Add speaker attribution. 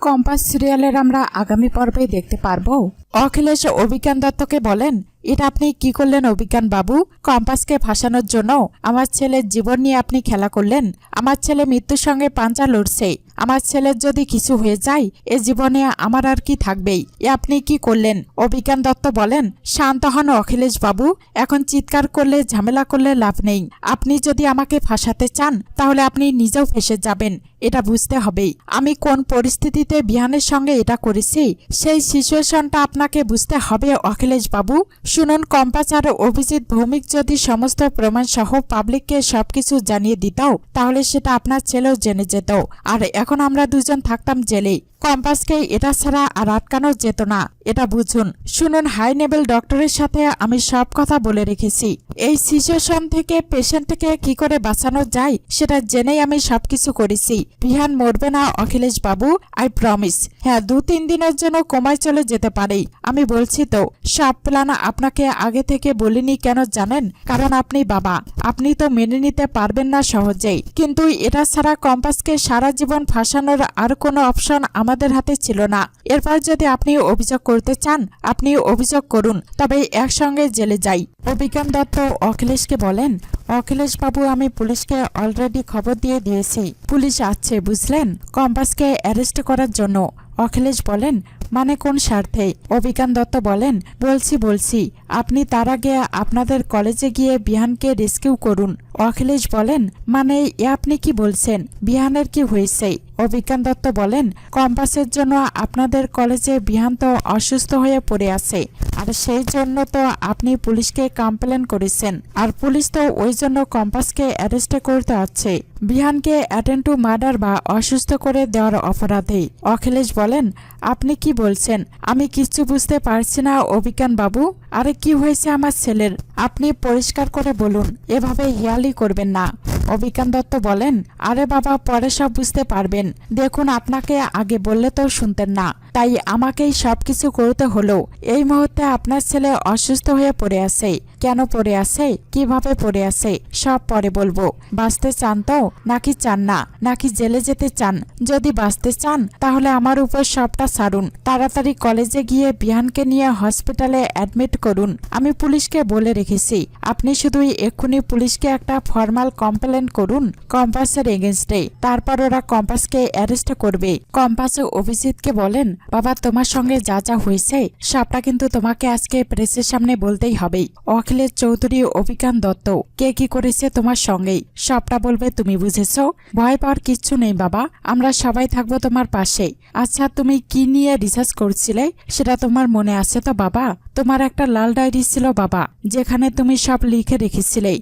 Speaker 1: Compass সিরিয়ালের আমরা আগামী পর্বে দেখতে পারবো অখিলেশ অভিজ্ঞান দত্তকে বলেন, এটা আপনি কি করলেন অভিজ্ঞান বাবু? কম্পাসকে ফাঁসানোর জন্য আমার ছেলের জীবন নিয়ে আপনি খেলা করলেন। আমার ছেলে মৃত্যুর সঙ্গে পাঞ্জা লড়ছে। আমার ছেলের যদি কিছু হয়ে যায় এ জীবনে আমার আর কি থাকবেই। এ আপনি কি করলেন? অভিজ্ঞান দত্ত বলেন, শান্ত হন অখিলেশ বাবু, এখন চিৎকার করলে ঝামেলা করলে লাভ নেই। আপনি যদি আমাকে ফাঁসাতে চান তাহলে আপনি নিজেও ফেঁসে যাবেন, এটা বুঝতে হবেই। আমি কোন পরিস্থিতিতে বিহানের সঙ্গে এটা করেছি সেই সিচুয়েশনটা আপনাকে বুঝতে হবে অখিলেশ বাবু। শুনুন, কম্পাস আর অভিজিৎ ভৌমিক যদি সমস্ত প্রমাণ সহ পাবলিককে সবকিছু জানিয়ে দিত তাহলে সেটা আপনার ছেলেও জেনে যেত, আর এখন আমরা দুজন থাকতাম জেলেই। কম্পাসকে এটা ছাড়া আর আটকানো যেত না, এটা বুঝুন। শুনুন, হাই লেভেল ডক্টরের সাথে আমি সব কথা বলে রেখেছি। এই সিচুয়েশন থেকে পেশেন্টকে কি করে বাঁচানো যায় সেটা জেনেই আমি সবকিছু করেছি। বিহান মরবে না অখিলেশ বাবু, আই প্রমিস। হ্যাঁ, 2-3 দিনের জন্য কোমায় চলে যেতে পারে। আমি বলছি তো, সব প্ল্যান আপনাকে আগে থেকে বলিনি কেন জানেন? কারণ আপনি বাবা, আপনি তো মেনে নিতে পারবেন না সহজেই। কিন্তু এটা ছাড়া কম্পাসকে সারা জীবন ফাঁসানোর আর কোনো অপশন আমাদের হাতে ছিল না। এরপর যদি আপনি অভিযোগ করতে চান আপনি অভিযোগ করুন, তবে একসঙ্গে জেলে যাই। অভিজ্ঞান দত্ত অখিলেশকে বলেন, অখিলেশ বাবু, আমি পুলিশকে অলরেডি খবর দিয়ে দিয়েছি। পুলিশ আসছে বুঝলেন কম্পাসকে অ্যারেস্ট করার জন্য। অখিলেশ বলেন, মানে কোন স্বার্থে? অভিজ্ঞান দত্ত বলেন, বলছি আপনি তার আগে আপনাদের কলেজে গিয়ে বিহানকে রেস্কিউ করুন। অখিলেশ বলেন, মানে এ আপনি কি বলছেন? বিহানের কি হয়েছে? অভিজ্ঞান দত্ত বলেন, কম্পাসের জন্য আপনাদের কলেজে বিহান তো অসুস্থ হয়ে পড়ে আছে, আর সেই জন্য তো আপনি পুলিশকে কমপ্লেন করেছেন, আর পুলিশ তো ওই জন্য কম্পাসকে অ্যারেস্ট করতে আসছে বিহানকে অ্যাটেন্ড টু মার্ডার বা অসুস্থ করে দেওয়ার অপরাধে। অখিলেশ বলেন, আপনি কি বলছেন? আমি কিচ্ছু বুঝতে পারছি না অভিজ্ঞান বাবু। আরে কি হয়েছে আমার ছেলের? আপনি পরিষ্কার করে বলুন, এভাবে হিয়ালি করবেন না। অভিজ্ঞান দত্ত বলেন, আরে বাবা, পরে সব বুঝতে পারবেন। দেখুন, আপনাকে আগে বললে তো শুনতেন না, তাই আমাকেই সবকিছু করতে হলো। এই মুহূর্তে আপনার ছেলে অসুস্থ হয়ে পড়ে আছে। কেন পড়ে আছে, কিভাবে পড়ে আছে সব পরে বলবো। বাঁচতে চান তো নাকি চান না, নাকি জেলে যেতে চান? যদি বাঁচতে চান তাহলে আমার উপর সবটা ছাড়ুন। তাড়াতাড়ি কলেজে গিয়ে বিহানকে নিয়ে হসপিটালে অ্যাডমিট করুন। আমি পুলিশকে বলে রেখেছি। আপনি শুধুই এক্ষুনি পুলিশকে একটা ফর্মাল কমপ্লেন করুন কম্পাসের এগেনস্টে, তারপর ওরা কম্পাসকে অ্যারেস্ট করবে। কম্পাস অভিজিৎকে বলেন, বাবা, তোমার সঙ্গে যা যা হয়েছে সবটা কিন্তু তোমাকে আজকে প্রেসের সামনে বলতেই হবে। অখিলেশ চৌধুরী, অভিজ্ঞান দত্ত কে কি করেছে তোমার সঙ্গেই সবটা বলবে, তুমি বুঝেছো? ভয় পাওয়ার কিচ্ছু নেই বাবা, আমরা সবাই থাকবো তোমার পাশে। আচ্ছা, তুমি কি নিয়ে রিসার্চ করছিলে সেটা তোমার মনে আছে তো বাবা? তোমার একটা লাল ডায়েরি ছিল বাবা, যেখানে তুমি সব লিখে রেখেছিলে।